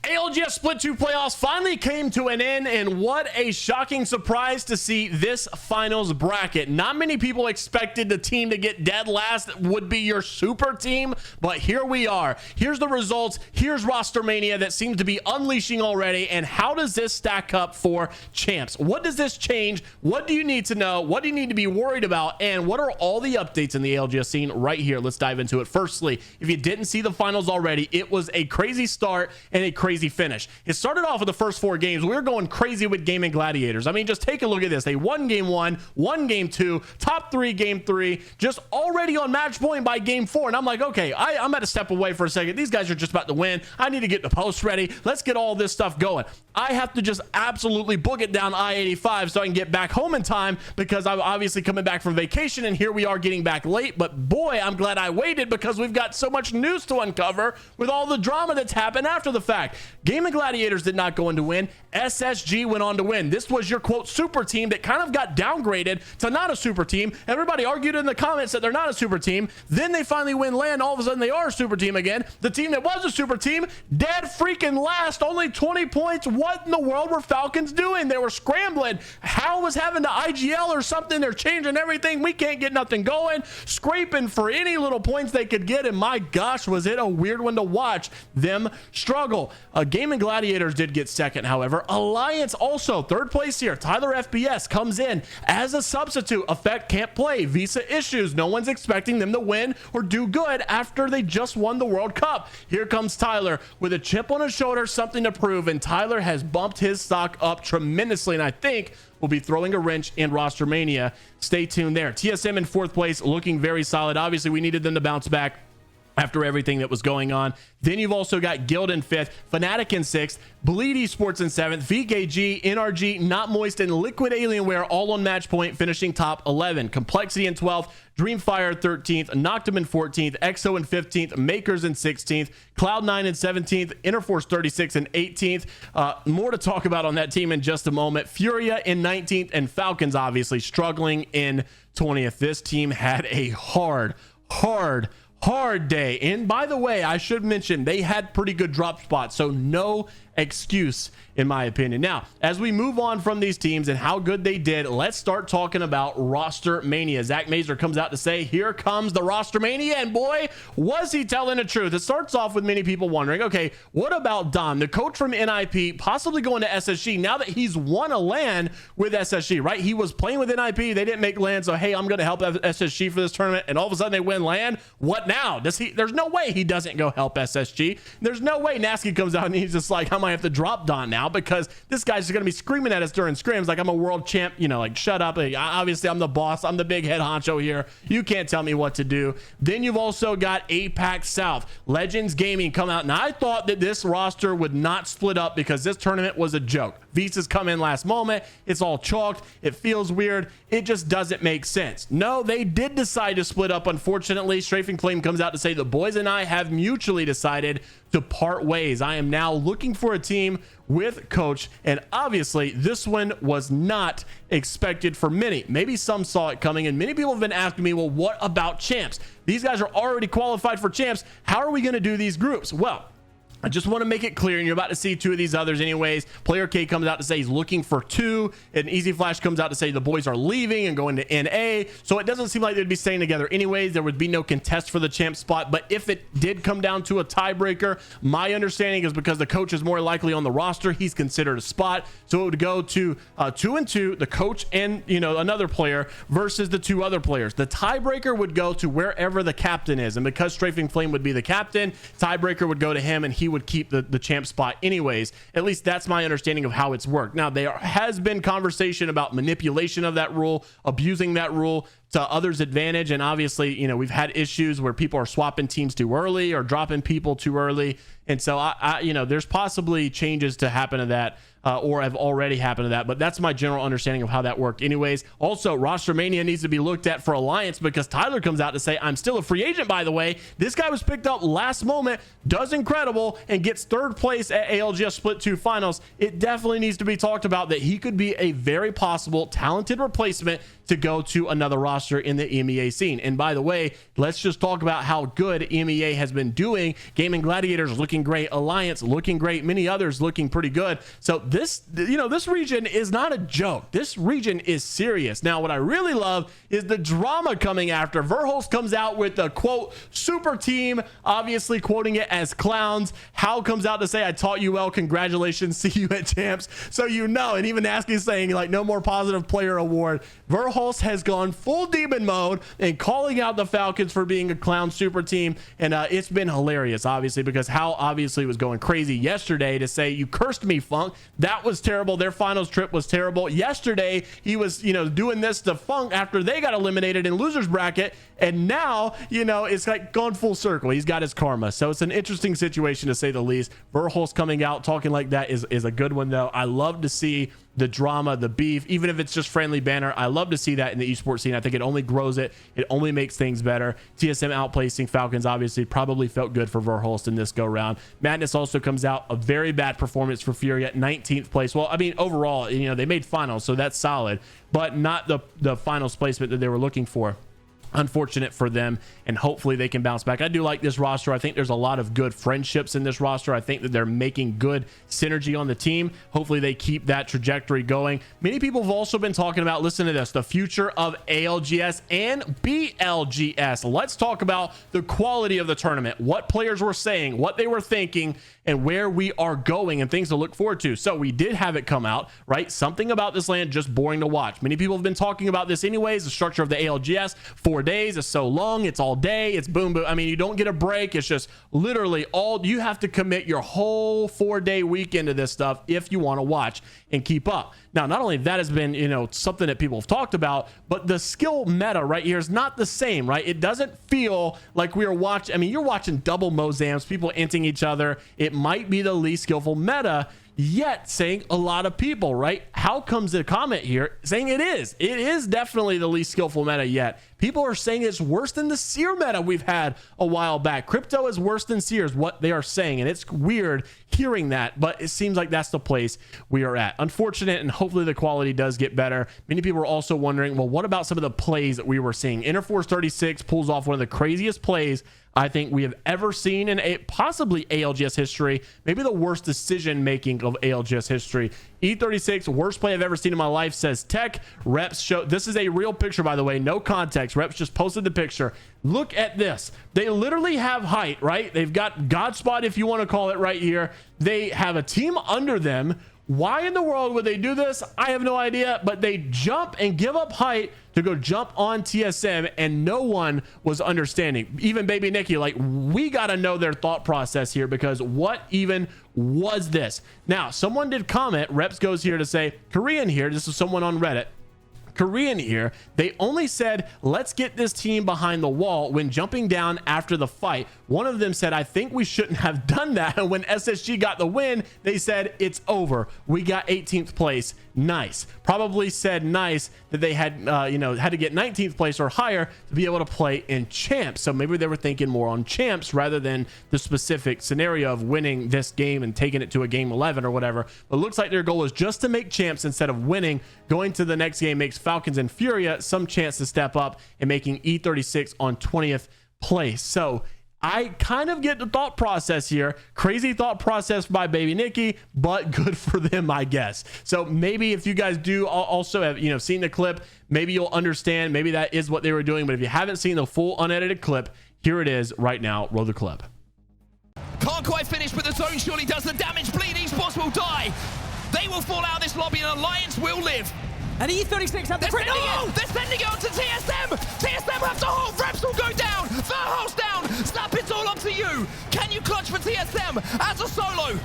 ALGS Split 2 playoffs finally came to an end, and what a shocking surprise to see this finals bracket. Not many people expected the team to get dead last would be your super team, but here we are. Here's the results. Here's Rostermania that seems to be unleashing already, and how does this stack up for champs? What does this change? What do you need to know? What do you need to be worried about? And what are all the updates in the ALGS scene right here? Let's dive into it. Firstly, if you didn't see the finals already, it was a crazy start and a crazy finish. It started off with the first 4 games. We were going crazy with Gaming Gladiators. I mean, just take a look at this. They won game 1, won game 2, top 3 game 3, just already on match point by game 4. And I'm like, okay, I'm at a step away for a second. These guys are just about to win. I need to get the post ready. Let's get all this stuff going. I have to just absolutely book it down I-85 so I can get back home in time, because I'm obviously coming back from vacation, and here we are getting back late. But boy, I'm glad I waited, because we've got so much news to uncover with all the drama that's happened after the fact. Gaming Gladiators did not go on to win. SSG went on to win. This was your quote super team that kind of got downgraded to not a super team. Everybody argued in the comments that they're not a super team. Then they finally win land. All of a sudden they are a super team again. The team that was a super team, dead freaking last, only 20 points. What in the world were Falcons doing? They were scrambling. Hal was having to IGL or something. They're changing everything. We can't get nothing going. Scraping for any little points they could get. And my gosh, was it a weird one to watch them struggle. Gaming Gladiators did get second, however. Alliance also third place here. Tyler FPS comes in as a substitute. Effect can't play. Visa issues. No one's expecting them to win or do good after they just won the World Cup. Here comes Tyler with a chip on his shoulder, something to prove, and Tyler has bumped his stock up tremendously, and I think will be throwing a wrench in Rostermania. Stay tuned there. TSM in 4th place, looking very solid. Obviously, we needed them to bounce back after everything that was going on. Then you've also got Guild in 5th, Fnatic in 6th, Bleed Esports in 7th, VKG, NRG, Not Moist, and Liquid Alienware all on match point, finishing top 11. Complexity in 12th, Dreamfire 13th, Noctum in 14th, EXO in 15th, Makers in 16th, Cloud9 in 17th, Interforce 36th and 18th. More to talk about on that team in just a moment. Furia in 19th, and Falcons obviously struggling in 20th. This team had a hard day. And by the way, I should mention they had pretty good drop spots, so no excuse in my opinion. Now, as we move on from these teams and how good they did, let's start talking about Rostermania. Zach Mazer comes out to say, here comes the Rostermania, and boy, was he telling the truth. It starts off with many people wondering, okay, what about Dom, the coach from NIP, possibly going to SSG now that he's won a LAN with SSG, right? He was playing with NIP, they didn't make LAN, so hey, I'm going to help SSG for this tournament, and all of a sudden they win LAN. What now? There's no way he doesn't go help SSG. There's no way Nasky comes out and he's just like, I might have to drop Don now, because this guy's just gonna be screaming at us during scrims like I'm a world champ, you know, like shut up. Obviously I'm the boss, I'm the big head honcho here, you can't tell me what to do. Then you've also got APAC South, Legends Gaming come out, and I thought that this roster would not split up because this tournament was a joke. Visas come in last moment, it's all chalked, it feels weird, it just doesn't make sense. No, they did decide to split up. Unfortunately, Strafing Flame comes out to say the boys and I have mutually decided to part ways. I am now looking for a team with coach, and obviously this one was not expected for many. Maybe some saw it coming, and many people have been asking me, well, what about champs? These guys are already qualified for champs. How are we going to do these groups? Well, I just want to make it clear, and you're about to see 2 of these others anyways. Player K comes out to say he's looking for 2, and Easy Flash comes out to say the boys are leaving and going to NA. So it doesn't seem like they'd be staying together anyways. There would be no contest for the champ spot. But if it did come down to a tiebreaker, my understanding is because the coach is more likely on the roster, he's considered a spot. So it would go to 2 and 2, the coach and, you know, another player versus the 2 other players. The tiebreaker would go to wherever the captain is, and because Strafing Flame would be the captain, tiebreaker would go to him, and he would keep the champ spot anyways. At least that's my understanding of how it's worked. Now, there has been conversation about manipulation of that rule, abusing that rule to others' advantage, and obviously, you know, we've had issues where people are swapping teams too early or dropping people too early, and so I you know, there's possibly changes to happen to that, or have already happened to that, but that's my general understanding of how that worked anyways. Also, Rostermania needs to be looked at for Alliance, because Tyler comes out to say, I'm still a free agent, by the way. This guy was picked up last moment, does incredible, and gets 3rd place at ALGS Split 2 finals. It definitely needs to be talked about that he could be a very possible talented replacement to go to another roster in the EMEA scene. And by the way, let's just talk about how good EMEA has been doing. Gaming Gladiators looking great, Alliance looking great, many others looking pretty good. So this, this region is not a joke. This region is serious. Now, what I really love is the drama coming after. Verhulst comes out with the quote, super team, obviously quoting it as clowns. How comes out to say, I taught you well, congratulations, see you at champs. So and even asking, saying like no more positive player award. Verhulst has gone full demon mode and calling out the Falcons for being a clown super team. And it's been hilarious, obviously, because how obviously was going crazy yesterday to say, you cursed me, Funk. That was terrible. Their finals trip was terrible. Yesterday, he was, doing this to Funk after they got eliminated in losers bracket. And now, it's like gone full circle. He's got his karma. So it's an interesting situation to say the least. Verhulst coming out talking like that is a good one, though. I love to see the drama, the beef, even if it's just friendly banner. I love to see that in the esports scene. I think it only grows it. It only makes things better. TSM outplacing Falcons obviously probably felt good for Verhulst in this go round. Madness also comes out, a very bad performance for Fury at 19th place. Well, I mean, overall, they made finals, so that's solid, but not the finals placement that they were looking for. Unfortunate for them, and hopefully they can bounce back. I do like this roster. I think there's a lot of good friendships in this roster. I think that they're making good synergy on the team. Hopefully they keep that trajectory going. Many people have also been talking about, listen to this, the future of ALGS and BLGS. Let's talk about the quality of the tournament, what players were saying, what they were thinking, and where we are going, and things to look forward to. So we did have it come out, right? Something about this land just boring to watch. Many people have been talking about this anyways. The structure of the ALGS, 4 days is so long, it's all day, it's boom boom. I mean, you don't get a break. It's just literally you have to commit your whole 4-day weekend to this stuff if you want to watch and keep up. Now, not only that has been something that people have talked about, but the skill meta right here is not the same, right? It doesn't feel like we are watching. I mean, you're watching double Mozams, people inting each other. It might be the least skillful meta, yet saying a lot of people, right? How comes the comment here saying it is definitely the least skillful meta yet? People are saying it's worse than the Seer meta we've had a while back. Crypto is worse than Seer is what they are saying, and it's weird hearing that, but it seems like that's the place we are at. Unfortunate, and hopefully the quality does get better. Many people are also wondering, well, what about some of the plays that we were seeing? Interforce 36 pulls off one of the craziest plays I think we have ever seen in possibly ALGS history, maybe the worst decision making of ALGS history. E36, worst play I've ever seen in my life, says Tech. Reps show, this is a real picture, by the way, no context. Reps just posted the picture. Look at this. They literally have height, right? They've got God spot, if you want to call it, right here. They have a team under them. Why in the world would they do this? I have no idea, but they jump and give up height to go jump on TSM, and no one was understanding. Even Baby Nikki, like, we got to know their thought process here, because what even was this? Now, someone did comment, Reps goes here to say, Korean here, this is someone on Reddit, Korean here, they only said, let's get this team behind the wall when jumping down after the fight. One of them said, I think we shouldn't have done that. And when SSG got the win, they said, it's over. We got 18th place. Nice. Probably said nice that they had, had to get 19th place or higher to be able to play in champs. So maybe they were thinking more on champs rather than the specific scenario of winning this game and taking it to a game 11 or whatever. But it looks like their goal is just to make champs instead of winning. Going to the next game makes Falcons and Furia some chance to step up and making E36 on 20th place. So I kind of get the thought process here. Crazy thought process by Baby Nikki, but good for them, I guess. So maybe if you guys do also have, seen the clip, maybe you'll understand. Maybe that is what they were doing. But if you haven't seen the full unedited clip, here it is right now. Roll the clip. Can't quite finish, but the zone surely does the damage. Bleed Esports will die. They will fall out of this lobby and Alliance will live. And E36 have the crit. Oh! They're sending it onto TSM. TSM have to hold. Reps will go down. Verhulst down. Snap, it's all up to you. Can you clutch for TSM as a solo?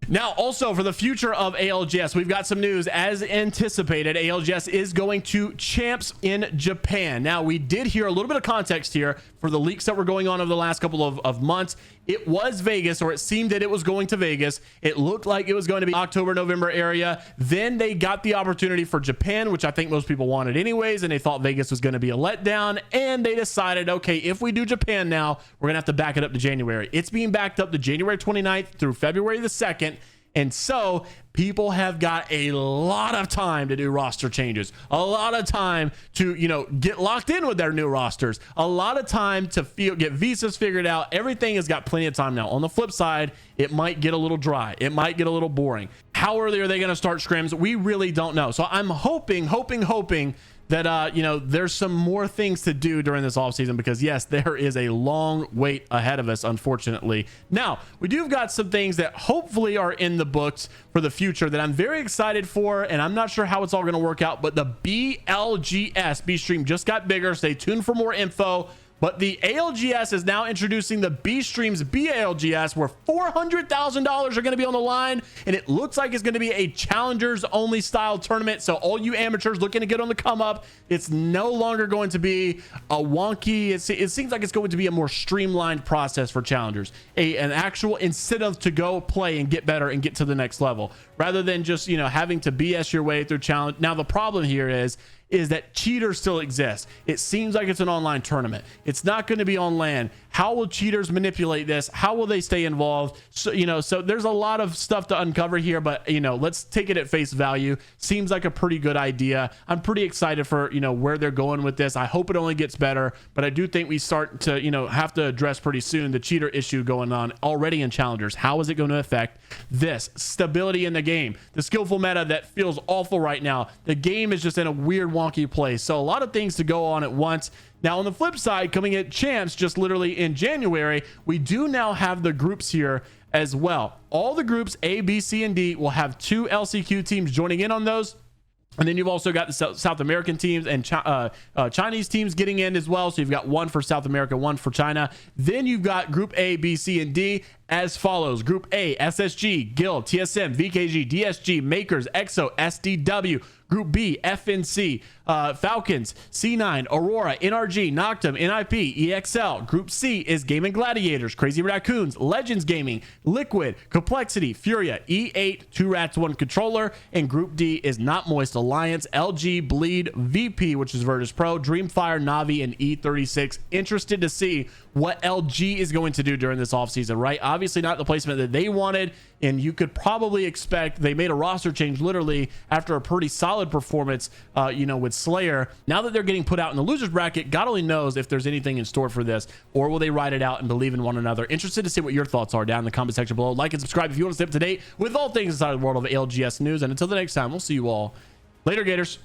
Now, also for the future of ALGS, we've got some news. As anticipated, ALGS is going to champs in Japan. Now, we did hear a little bit of context here for the leaks that were going on over the last couple of months. It was Vegas, or it seemed that it was going to Vegas. It looked like it was going to be October, November area. Then they got the opportunity for Japan, which I think most people wanted anyways, and they thought Vegas was going to be a letdown. And they decided, okay, if we do Japan now, we're going to have to back it up to January. It's being backed up to January 29th through February the 2nd. And so people have got a lot of time to do roster changes, a lot of time to, get locked in with their new rosters, a lot of time to get visas figured out. Everything has got plenty of time now. On the flip side, it might get a little dry. It might get a little boring. How early are they going to start scrims? We really don't know. So I'm hoping that there's some more things to do during this offseason, because yes, there is a long wait ahead of us, unfortunately. Now, we do have got some things that hopefully are in the books for the future that I'm very excited for, and I'm not sure how it's all going to work out, but the BLGS, B Stream, just got bigger. Stay tuned for more info. But the ALGS is now introducing the B Streams BALGS, where $400,000 are going to be on the line, and it looks like it's going to be a challengers only style tournament. So all you amateurs looking to get on the come up, it's no longer going to be a wonky. It seems like it's going to be a more streamlined process for challengers, an actual incentive to go play and get better and get to the next level, rather than just having to BS your way through challenge. Now the problem here is that cheaters still exist. It seems like it's an online tournament. It's not going to be on LAN. How will cheaters manipulate this? How will they stay involved? So, so there's a lot of stuff to uncover here, but let's take it at face value. Seems like a pretty good idea. I'm pretty excited for, where they're going with this. I hope it only gets better, but I do think we start to, have to address pretty soon the cheater issue going on already in challengers. How is it going to affect this stability in the game? The skillful meta that feels awful right now. The game is just in a weird, wonky place. So a lot of things to go on at once. Now, on the flip side, coming at champs just literally in January, we do now have the groups here as well. All the groups A, B, C, and D will have 2 LCQ teams joining in on those. And then you've also got the South American teams and Chinese teams getting in as well. So you've got 1 for South America, 1 for China. Then you've got Group A, B, C, and D as follows. Group A, SSG, Guild, TSM, VKG, DSG, Makers, EXO, SDW. Group B, FNC, Falcons, C9, Aurora, NRG, Noctum, NIP, EXL. Group C is Gaming Gladiators, Crazy Raccoons, Legends Gaming, Liquid, Complexity, Furia, E8, 2 Rats, 1 Controller. And Group D is Not Moist Alliance, LG, Bleed, VP, which is Virtus Pro, Dreamfire, Navi, and E36. Interested to see what LG is going to do during this offseason, right? Obviously not the placement that they wanted, and you could probably expect they made a roster change literally after a pretty solid performance, with Slayer. Now that they're getting put out in the losers bracket, God only knows if there's anything in store for this, or will they ride it out and believe in one another? Interested to see what your thoughts are down in the comment section below. Like and subscribe if you want to stay up to date with all things inside the world of ALGS news. And until the next time, we'll see you all later, Gators.